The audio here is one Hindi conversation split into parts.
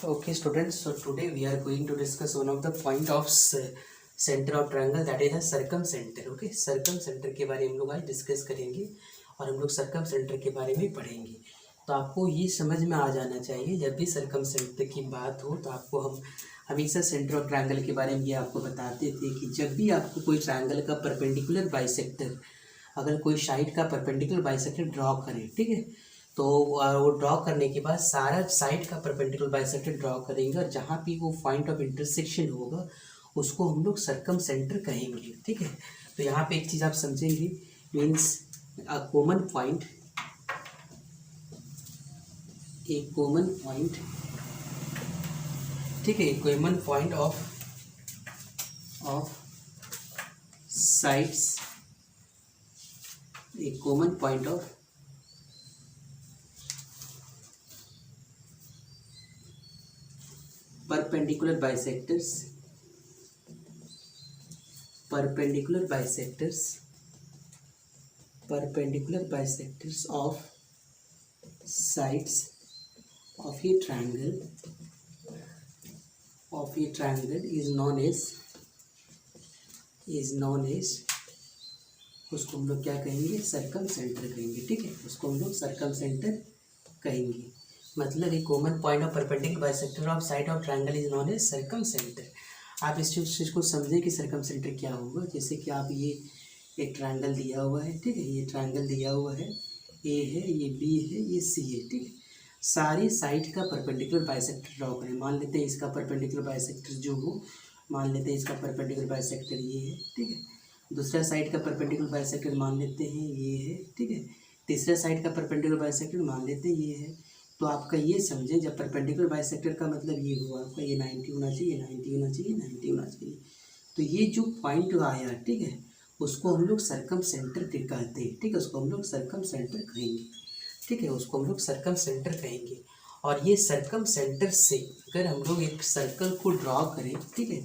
Okay, students. So today we are going to discuss one of the point of center of triangle, that is a circumcenter. Okay, circumcenter के बारे में हम लोग आज डिस्कस करेंगे और हम लोग circumcenter के बारे में पढ़ेंगे। तो आपको ये समझ में आ जाना चाहिए, जब भी circumcenter की बात हो तो आपको हम हमेशा सेंटर ऑफ ट्रायंगल के बारे में ये आपको बताते थे कि जब भी आपको कोई ट्रायंगल का परपेंडिकुलर बाइसेक्टर, अगर कोई साइड का परपेंडिकुलर बाइसेक्टर ड्रॉ करें, ठीक है, तो वो ड्रॉ करने के बाद सारा साइड का परपेंडिकुलर बाइसेक्टर ड्रॉ करेंगे और जहाँ भी वो पॉइंट ऑफ इंटरसेक्शन होगा उसको हम लोग सर्कमसेंटर कहेंगे। ठीक है, तो यहाँ पे एक चीज़ आप समझेंगे, मीन्स अ कॉमन पॉइंट, एक कॉमन पॉइंट, ठीक है, कॉमन पॉइंट ऑफ साइड्स, एक common point of perpendicular bisectors of sides of a triangle is known as उसको हम लोग क्या कहेंगे, सर्कमसेंटर कहेंगे। ठीक है, उसको हम लोग सर्कमसेंटर कहेंगे। मतलब एक common point of perpendicular bisector of side of triangle is known as circumcentre. आप इस चीज़ को समझें कि सर्कमसेंटर क्या होगा। जैसे कि आप ये एक ट्रायंगल दिया हुआ है, ठीक है, ये ट्रायंगल दिया हुआ है, ए है, ये बी है, ये सी है, ठीक है, सारी साइड का परपेंडिकुलर बाइसेक्टर ड्रॉ करें। मान लेते हैं इसका परपेंडिकुलर बाइसेक्टर जो हो, मान लेते हैं इसका परपेंडिकुलर बाइसेक्टर ये है, ठीक है, दूसरा साइड का परपेंडिकुलर बाइसेक्टर मान लेते हैं ये है, ठीक है, तीसरा साइड का परपेंडिकुलर बाइसेक्टर मान लेते हैं ये है। तो आपका ये समझें, जब परपेंडिकुलर बाइसेक्टर का मतलब ये हुआ आपका ये 90 होना चाहिए, 90 होना चाहिए, 90 होना चाहिए। तो ये जो पॉइंट आया, ठीक है, उसको हम लोग सर्कमसेंटर कहते हैं। ठीक है, उसको हम लोग सर्कमसेंटर कहेंगे। ठीक है, उसको हम लोग सर्कमसेंटर कहेंगे। और ये सर्कमसेंटर से अगर हम लोग एक सर्कल को ड्रॉ करें, ठीक है,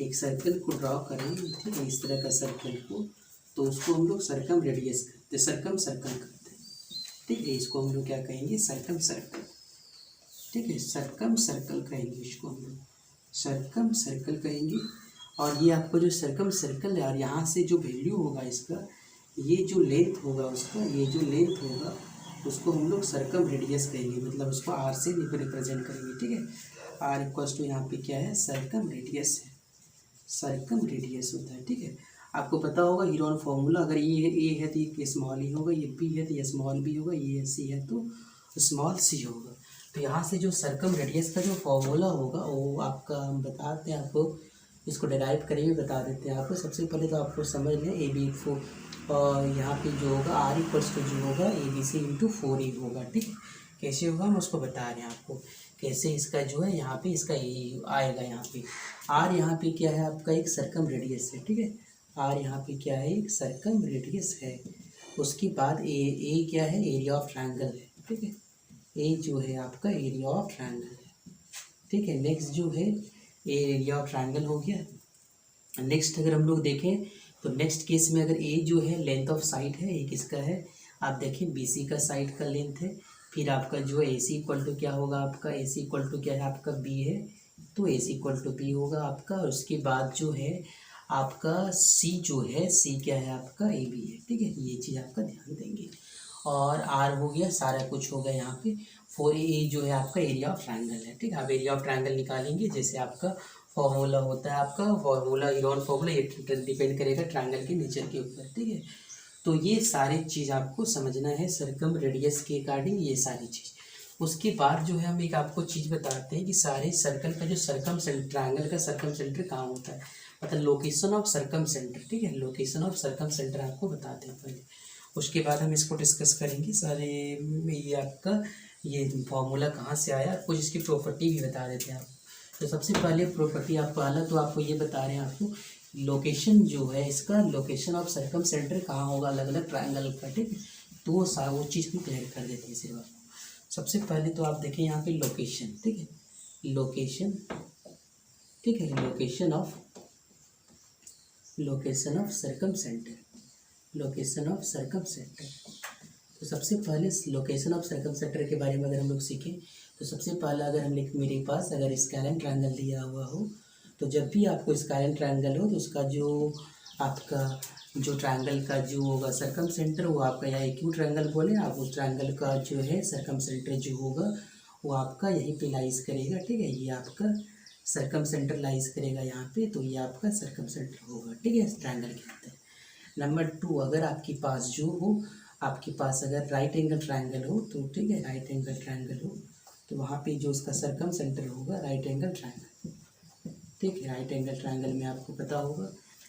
एक सर्कल को ड्रॉ करें, ठीक है, इस तरह का सर्कल को, तो उसको हम लोग सर्कम रेडियस करते हैं, सर्कम सर्कल करते हैं। ठीक है, इसको हम लोग क्या कहेंगे, सर्कम सर्कल। ठीक है, सर्कम सर्कल कहेंगे, इसको हम लोग सर्कम सर्कल कहेंगे। और ये आपको जो सर्कम सर्कल है और यहाँ से जो वैल्यू होगा इसका, ये जो लेंथ होगा उसका, ये जो लेंथ होगा उसको हम लोग सर्कम रेडियस कहेंगे। मतलब उसको आर से रिप्रेजेंट करेंगे। ठीक है, आर इक्वल्स टू यहाँ पे क्या है, सर्कम रेडियस है, सर्कम रेडियस होता है। ठीक है, आपको पता होगा हीरोन फॉर्मूला, अगर ये ए है तो ये स्मॉल ई होगा, ये बी है तो ये स्मॉल बी होगा, ये सी है तो स्मॉल सी होगा। तो यहाँ से जो सर्कम रेडियस का जो फॉर्मूला होगा वो आपका हम बताते हैं आपको, इसको डिराइव करेंगे, बता देते हैं आपको। सबसे पहले तो आपको समझ लें ए बी फोर, और यहाँ पे जो होगा आर इक्वल्स टू जो होगा ए बी सी इंटू 4 ए होगा। ठीक है, कैसे होगा हम उसको बता रहे हैं आपको, कैसे इसका जो है यहाँ पे इसका ए आएगा। यहाँ पे आर यहाँ पे क्या है आपका, एक सर्कम रेडियस है। ठीक है, आर यहाँ पे क्या है, एक सर्कम रेडियस है। उसके बाद ए क्या है, एरिया ऑफ ट्रायंगल है। ठीक है, ए जो है आपका एरिया ऑफ ट्रायंगल है। ठीक है, नेक्स्ट जो है एरिया ऑफ ट्रायंगल हो गया। नेक्स्ट अगर हम लोग देखें तो नेक्स्ट केस में अगर ए जो है लेंथ ऑफ साइड है, ए किसका है, आप देखें बी सी का साइड का लेंथ है। फिर आपका जो है ए सी इक्वल टू क्या होगा आपका, ए सी इक्वल टू क्या है आपका बी है, तो ए सी इक्वल टू बी होगा आपका। और उसके बाद जो है आपका सी जो है, सी क्या है आपका, ए बी है। ठीक है, ये चीज़ आपका ध्यान देंगे। और आर हो गया, सारा कुछ हो गया यहाँ पे। 4 जो है आपका एरिया ऑफ ट्रायंगल है। ठीक है, आप एरिया ऑफ ट्रायंगल निकालेंगे, जैसे आपका फॉर्मूला होता है, आपका फॉर्मूला हीरोन फॉर्मूला, ये डिपेंड करेगा ट्रायंगल के नेचर के ऊपर। ठीक है, तो ये सारी चीज़ आपको समझना है सर्कम रेडियस के अकॉर्डिंग, ये सारी चीज़। उसके बाद जो है हम एक आपको चीज़ बताते हैं कि सारे सर्कल का जो सर्कम ट्रायंगल का सर्कम सेंटर कहाँ होता है, मतलब लोकेशन ऑफ सर्कम सेंटर। ठीक है, लोकेशन ऑफ सर्कम सेंटर आपको बताते हैं पहले, उसके बाद हम इसको डिस्कस करेंगे सारे। ये आपका ये फॉर्मूला कहाँ से आया, कुछ इसकी प्रॉपर्टी भी बता देते हैं आप। तो सबसे पहले प्रॉपर्टी आपको आना, तो आपको ये बता रहे हैं आपको लोकेशन जो है इसका, लोकेशन ऑफ सर्कम सेंटर कहाँ होगा अलग अलग ट्रायंगल का। ठीक है, तो वो चीज़ हम क्लियर कर देते हैं सिर्फ आपको। सबसे पहले तो आप देखें यहाँ पे लोकेशन। ठीक है, लोकेशन, ठीक है, location of circum centre, location of circum centre. तो सबसे पहले लोकेशन ऑफ सर्कम सेंटर के बारे में अगर हम लोग सीखें तो सबसे पहला अगर हम लिख मेरे पास अगर स्केलेन ट्रायंगल दिया हुआ हो तो जब भी आपको स्केलेन ट्रायंगल हो तो उसका जो आपका जो ट्रायंगल का जो होगा सरकम सेंटर वो आपका या एक्यू ट्रायंगल बोले आप उस ट्रायंगल का जो है सरकम सेंटर जो होगा वो आपका यहीं पे लाइज करेगा। ठीक है, ये आपका सरकम सेंटर लाइज करेगा यहाँ पे, तो ये आपका सरकम सेंटर होगा। ठीक है, इस ट्रायंगल के अंदर। नंबर 2, अगर आपके पास जो हो आपके पास अगर राइट एंगल ट्रायंगल हो तो ठीक है, राइट एंगल ट्रायंगल हो तो वहाँ पे जो उसका सरकम सेंटर होगा राइट एंगल ट्रायंगल। ठीक है, राइट एंगल ट्रायंगल में आपको पता होगा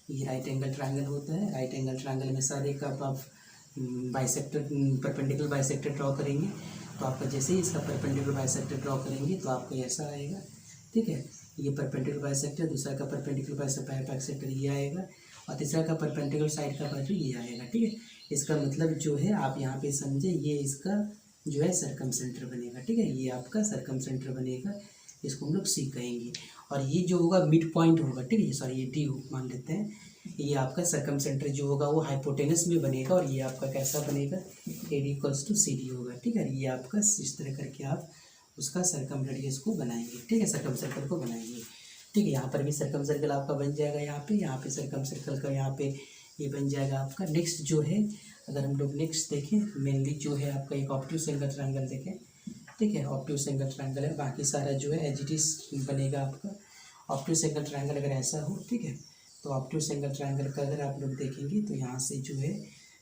ये राइट एंगल ट्रायंगल होता है। राइट एंगल ट्रायंगल में सारे का आप बाइसेक्टर परपेंडिकुलर बाइसेक्टर ड्रॉ करेंगे तो आपका जैसे ही इसका परपेंडिकुलर बाइसेक्टर ड्रॉ करेंगे तो आपको ऐसा आएगा। ठीक है, ये परपेंडिकुलर बाइसेक्टर, दूसरा का परपेंडिकुलर बाइसेक्टर ये आएगा और तीसरा का परपेंडिकुलर साइड का बाजू ये आएगा। ठीक है, इसका मतलब जो है आप यहाँ पे समझे ये इसका जो है सरकम सेंटर बनेगा। ठीक है, ये आपका सरकम सेंटर बनेगा, इसको हम लोग सी कहेंगे। और ये जो होगा मिड पॉइंट होगा। ठीक है, सॉरी ये डी मान लेते हैं, ये आपका सरकम सेंटर जो होगा वो हाइपोटेनस में बनेगा और ये आपका कैसा बनेगा AD इक्वल्स टू CD होगा। ठीक है, ये आपका इस तरह करके आप उसका सरकम रेडियस को बनाएंगे। ठीक है, सरकम सर्कल को बनाएंगे। ठीक है, यहाँ पर भी सरकम सर्कल आपका बन जाएगा, यहाँ पे सरकम सर्कल का यहाँ पे ये बन जाएगा आपका। नेक्स्ट जो है अगर हम लोग नेक्स्ट देखें मेनली जो है आपका एक ऑब्ट्यूज एंगल ट्रायंगल देखें। ठीक है, ऑब्ट्यूज एंगल ट्रायंगल है, बाकी सारा जो है एज इट इज बनेगा आपका। ऑब्ट्यूज एंगल ट्रायंगल अगर ऐसा हो, ठीक है, तो ऑब्ट्यूज एंगल ट्रायंगल का अगर आप लोग देखेंगे तो यहाँ से जो है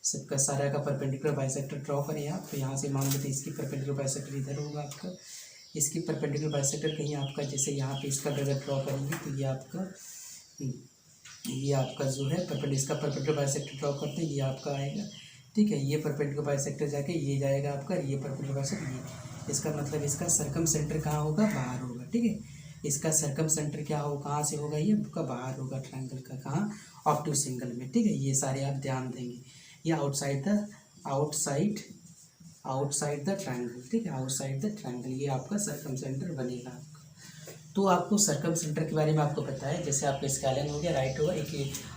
सबका सारा का परपेंडिकुलर बाइसेक्टर ड्रॉ करें आप, तो यहाँ से मान लेते हैं इसकी परपेंडिकुलर बाइसेक्टर इधर होगा आपका, इसकी परपेंडिकुलर बाइसेक्टर कहीं आपका जैसे यहाँ पे इसका अगर ड्रॉ करेंगे तो ये आपका जो है इसका परपेंडिकुलर बाइसेक्टर ड्रॉ करते हैं ये आपका आएगा। ठीक है, ये परपेंडिकुलर बाइसेक्टर जाके ये जाएगा आपका, ये परपेंडिकुलर बाइसेक्टर ये, इसका मतलब इसका सरकम सेंटर कहाँ होगा, बाहर होगा। ठीक है, इसका सरकम सेंटर क्या हो कहाँ से होगा, ये आपका बाहर होगा ट्रायंगल का, कहाँ ऑब्ट्यूज एंगल में। ठीक है, ये सारे आप ध्यान देंगे, ये आउटसाइड द ट्रायंगल। ठीक है, आउटसाइड द ट्रायंगल ये आपका सरकम सेंटर बनेगा आपका। तो आपको सरकम सेंटर के बारे में आपको पता है, जैसे आपका स्केलेन हो गया राइट होगा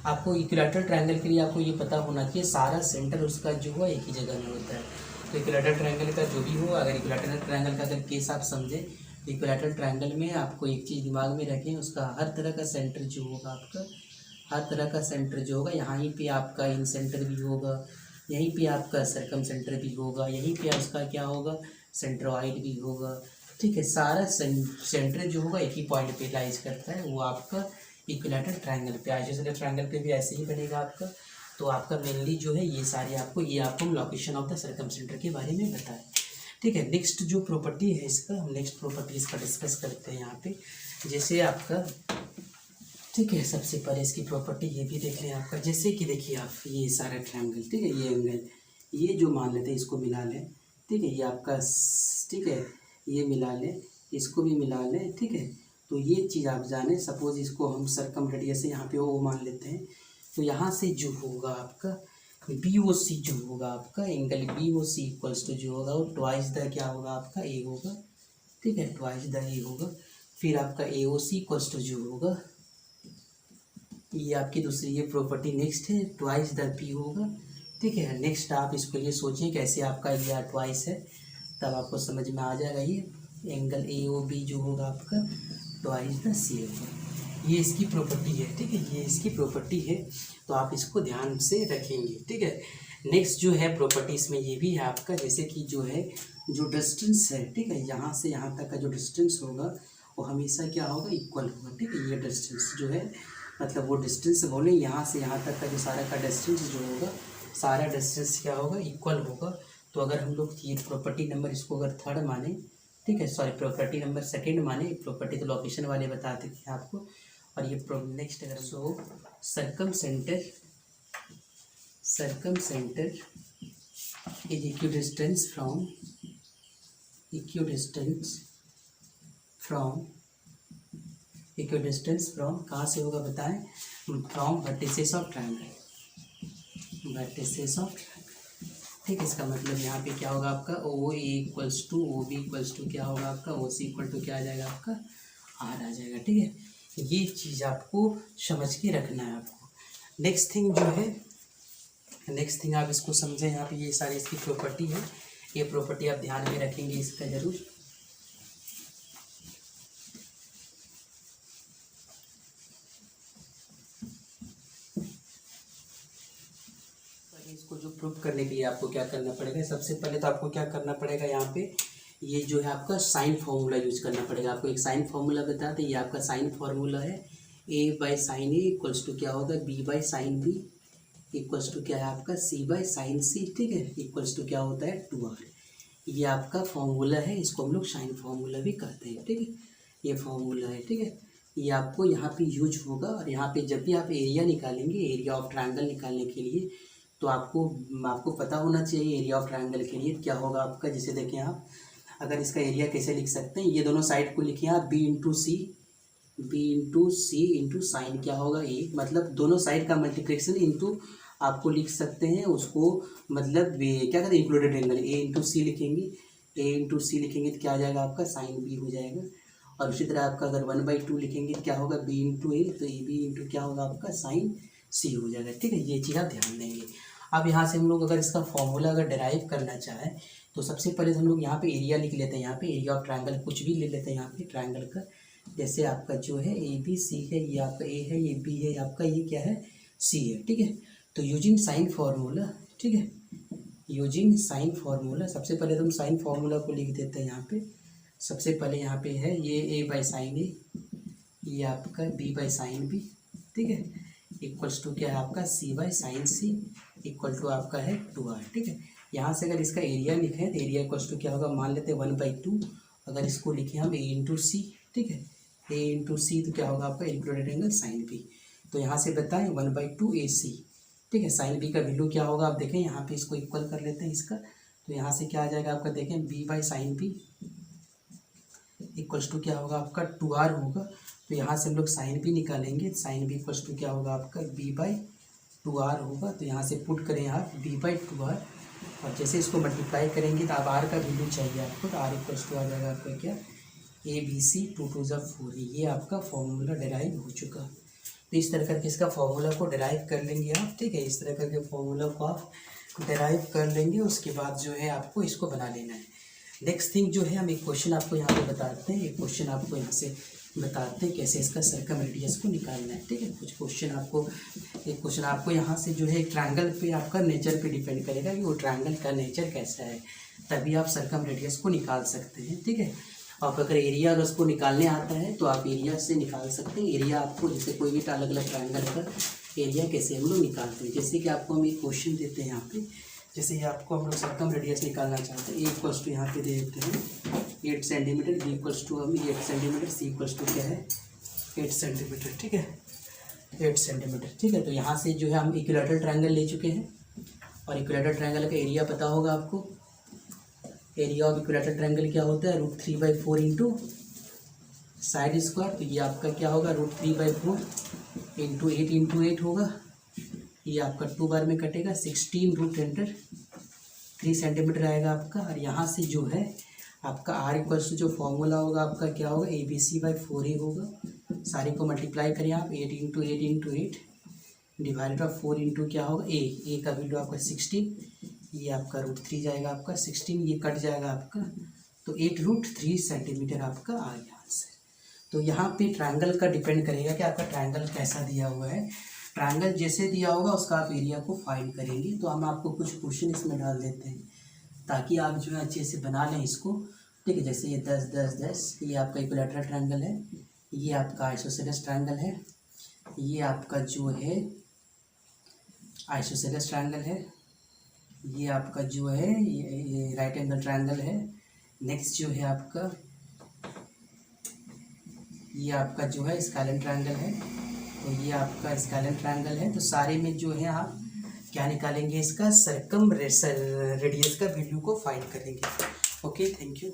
आपको इक्विलैटरल ट्रायंगल के लिए आपको ये पता होना चाहिए सारा सेंटर उसका जो है एक ही जगह में होता है। तो इक्विलैटरल ट्रायंगल का जो भी हो, अगर इक्विलैटरल ट्रायंगल का अगर केस आप समझे, इक्विलैटरल ट्रायंगल में आपको एक चीज़ दिमाग में रखें, उसका हर तरह का सेंटर जो होगा आपका, हर तरह का सेंटर जो होगा यहाँ पे आपका इन सेंटर भी होगा, यहीं पे आपका सरकम सेंटर भी होगा, यहीं पे उसका क्या होगा सेंट्रोइड भी होगा। ठीक है, सारा सेंटर जो होगा एक ही पॉइंट पे लाइज करता है, वो आपका इक्विलैटरल ट्रायंगल पे, आइसोसेलेस ट्रायंगल पे भी ऐसे ही बनेगा आपका। तो आपका मेनली जो है ये सारे आपको हम लोकेशन ऑफ द सरकम सेंटर के बारे में बताएं। ठीक है, नेक्स्ट जो प्रॉपर्टी है इसका, हम नेक्स्ट प्रॉपर्टी इसका डिस्कस करते हैं यहाँ पे। जैसे आपका ठीक है, सबसे पहले इसकी प्रॉपर्टी ये भी देख लें आपका, जैसे कि देखिए आप ये सारा ट्रायंगल, ठीक है, ये एंगल ये जो मान लेते हैं इसको मिला लें। ठीक है, ये आपका ठीक है, ये मिला लें, इसको भी मिला लें। ठीक है, तो ये चीज़ आप जाने, सपोज इसको हम सरकम रेडियस यहाँ पे वो मान लेते हैं, तो यहाँ से जो होगा आपका BOC जो होगा आपका एंगल BOC इक्वल्स टू जो होगा वो ट्वाइस द क्या होगा आपका A होगा। ठीक है, ट्वाइस द A होगा। फिर आपका AOC इक्वल्स टू जो होगा ये आपकी दूसरी ये प्रॉपर्टी नेक्स्ट है, ट्वाइस द P होगा। ठीक है, नेक्स्ट आप इसको ये सोचें कैसे आपका ये ट्वाइस है, तब आपको समझ में आ जाएगा। ये एंगल AOB जो होगा आपका ट्वाइस द C होगा, ये इसकी प्रॉपर्टी है। ठीक है, ये इसकी प्रॉपर्टी है, तो आप इसको ध्यान से रखेंगे। ठीक है, नेक्स्ट जो है प्रॉपर्टी इसमें ये भी है आपका, जैसे कि जो है जो डिस्टेंस है, ठीक है, यहाँ से यहाँ तक का जो डिस्टेंस होगा वो हमेशा क्या होगा इक्वल होगा। ठीक है, ये डिस्टेंस जो है मतलब वो डिस्टेंस बोले यहाँ से यहाँ तक का जो सारा का डिस्टेंस जो होगा, सारा डिस्टेंस क्या होगा इक्वल होगा। तो अगर हम लोग ये प्रॉपर्टी नंबर इसको अगर थर्ड माने, ठीक है, सॉरी प्रॉपर्टी नंबर सेकंड माने, प्रॉपर्टी तो लोकेशन वाले बताते थे आपको, और ये नेक्स्ट अगर सो सरकम सेंटर इज इक्विडिस्टेंस फ्रॉम कहाँ से होगा बताएं, फ्रॉम वर्टिसेस ऑफ ट्रायंगल। ठीक है, इसका मतलब यहाँ पे क्या होगा आपका OA equals to OB equals to क्या होगा आपका OC इक्वल टू क्या आ जाएगा आपका R आ जाएगा। ठीक है, ये चीज़ आपको समझ के रखना है आपको। नेक्स्ट थिंग आप इसको समझें, यहाँ पे ये सारी इसकी प्रॉपर्टी है, ये प्रॉपर्टी आप ध्यान में रखेंगे इसका जरूर। जो प्रूफ करने के लिए आपको क्या करना पड़ेगा, सबसे पहले तो आपको क्या करना पड़ेगा, यहाँ पे ये जो है आपका साइन फार्मूला यूज करना पड़ेगा। आपको एक साइन फार्मूला बता दें, ये आपका साइन फार्मूला है a by sine A equals to क्या होगा b by sine B equals to क्या है आपका c बाई साइन सी, ठीक है, इक्वल्स टू क्या होता है 2r। ये आपका फार्मूला है, इसको हम लोग साइन फार्मूला भी कहते हैं, ठीक है, ये फार्मूला है, ठीक है। ये आपको यहाँ पे यूज होगा और यहाँ पे जब भी आप एरिया निकालेंगे, एरिया ऑफ ट्रायंगल निकालने के लिए, तो आपको पता होना चाहिए एरिया ऑफ ट्रायंगल के लिए क्या होगा आपका। जैसे देखें आप, अगर इसका एरिया कैसे लिख सकते हैं, ये दोनों साइड को लिखिए आप b इंटू सी इंटू साइन क्या होगा ए, मतलब दोनों साइड का मल्टीप्लिकेशन इंटू आपको लिख सकते हैं उसको, मतलब क्या कहते हैं इंक्लूडेड एंगल, a इंटू सी लिखेंगे तो क्या आ जाएगा आपका साइन बी हो जाएगा। और उसी तरह आपका अगर 1/2 लिखेंगे तो क्या होगा b इंटू ए, तो ए बी इंटू क्या होगा आपका साइन सी हो जाएगा, ठीक है। ये चीज़ आप ध्यान देंगे। अब यहाँ से हम लोग अगर इसका फॉर्मूला अगर डिराइव करना चाहें तो सबसे पहले हम लोग यहाँ पे एरिया लिख लेते हैं, यहाँ पे एरिया ऑफ ट्रायंगल कुछ भी ले लेते हैं यहाँ पे ट्रायंगल का। जैसे आपका जो है ए बी सी है, ये आपका ए है, ये बी है, आपका ये क्या है सी है, ठीक है। तो यूजिंग साइन फार्मूला, ठीक है, यूजिंग साइन फार्मूला, सबसे पहले तो हम साइन फार्मूला को लिख देते हैं यहाँ पे। सबसे पहले यहाँ पे है ये a बाई साइन ए, ये आपका b बाई साइन बी, ठीक है, इक्वल्स टू क्या है आपका c by sine C equal to आपका है 2r, ठीक है। यहाँ से अगर इसका एरिया लिखें तो एरिया इक्वल्स टू क्या होगा, मान लेते हैं 1/2। अगर इसको लिखें हम a इंटू सी, ठीक है, a इंटू सी तो क्या होगा आपका इंक्लूडेड एंगल साइन बी। तो यहाँ से बताएं 1/2 AC, ठीक है। साइन बी का वैल्यू क्या होगा आप देखें, यहाँ पे इसको इक्वल कर लेते हैं इसका, तो यहाँ से क्या आ जाएगा आपका देखें b by sine B equals to क्या होगा आपका 2r होगा। तो यहाँ से हम लोग साइन बी निकालेंगे, साइन बी इक्वल्स टू क्या होगा आपका b बाई 2r होगा। तो यहाँ से पुट करें आप b बाई 2r, और जैसे इसको मल्टीप्लाई करेंगे तो अब r का वैल्यू चाहिए आपको, तो r इक्वल्स टू आ जाएगा आपका क्या ABC 2 2 4। ये आपका फॉर्मूला डिराइव हो चुका। तो इस तरह करके इसका फॉर्मूला को डिराइव कर लेंगे आप, ठीक है, इस तरह करके फॉर्मूला को आप डिराइव कर लेंगे। उसके बाद जो है आपको इसको बना लेना है। नेक्स्ट थिंग जो है, हम एक क्वेश्चन आपको यहाँ पे बताते हैं, एक क्वेश्चन आपको यहाँ से बताते हैं कैसे इसका सर्कम रेडियस को निकालना है, ठीक है। एक क्वेश्चन आपको यहाँ से जो है ट्रायंगल पे आपका नेचर पे डिपेंड करेगा कि वो ट्रायंगल का नेचर कैसा है, तभी आप सर्कम रेडियस को निकाल सकते हैं, ठीक है। आप अगर एरिया अगर उसको निकालने आता है तो आप एरिया से निकाल सकते हैं। एरिया आपको जैसे कोई भी अलग अलग ट्रायंगल का एरिया कैसे हम लोग निकालते हैं, जैसे कि आपको हम एक क्वेश्चन देते हैं यहाँ पे, जैसे ये आपको हम लोग सर्कम रेडियस निकालना चाहते हैं। ए इक्वल्स टू यहाँ पे दे देते हैं 8 सेंटीमीटर, बी इक्वल्स टू हम 8 सेंटीमीटर, सी इक्वल्स टू क्या है 8 सेंटीमीटर, ठीक है, 8 सेंटीमीटर, ठीक है। तो यहाँ से जो है हम इक्विलैटरल ट्रायंगल ले चुके हैं, और इक्विलैटरल ट्रायंगल का एरिया पता होगा आपको। एरिया ऑफ इक्विलैटरल ट्रायंगल क्या होता है, √3/4 इंटू साइड स्क्वायर। तो ये आपका क्या होगा √3/4 इंटू 8 इंटू 8 होगा, ये आपका 2 बार में कटेगा, 16 रूट अंडर 3 सेंटीमीटर आएगा आपका। और यहाँ से जो है आपका r इक्वल्स टू जो फॉर्मूला होगा आपका क्या होगा ABC/4 ही होगा। सारे को मल्टीप्लाई करें आप, 8 into 8 into 8 divided by 4 into क्या होगा a का वैल्यू आपका 16, ये आपका √3 जाएगा आपका 16, ये कट जाएगा आपका, तो 8√3 सेंटीमीटर आपका आ गया आंसर। तो यहाँ पे ट्रायंगल का डिपेंड करेगा कि आपका ट्रायंगल कैसा दिया हुआ है। ट्रायंगल जैसे दिया होगा उसका आप एरिया को फाइंड करेंगे। तो हम आपको कुछ क्वेश्चन इसमें डाल देते हैं ताकि आप जो है अच्छे से बना लें इसको, ठीक है। जैसे ये 10 10 10, ये आपका इक्विलैटरल ट्रायंगल है, ये आपका आइसोसेलेस ट्रायंगल है, ये आपका जो है आइसोसेलेस ट्रायंगल है, ये आपका जो है ये राइट एंगल ट्रायंगल है। नेक्स्ट जो है आपका ये आपका जो है स्केलेन ट्रायंगल है, तो ये आपका स्केलेन ट्रायंगल है। तो सारे में जो है आप क्या निकालेंगे, इसका सर्कम रेडियस का वैल्यू को फाइंड करेंगे। Okay, thank you.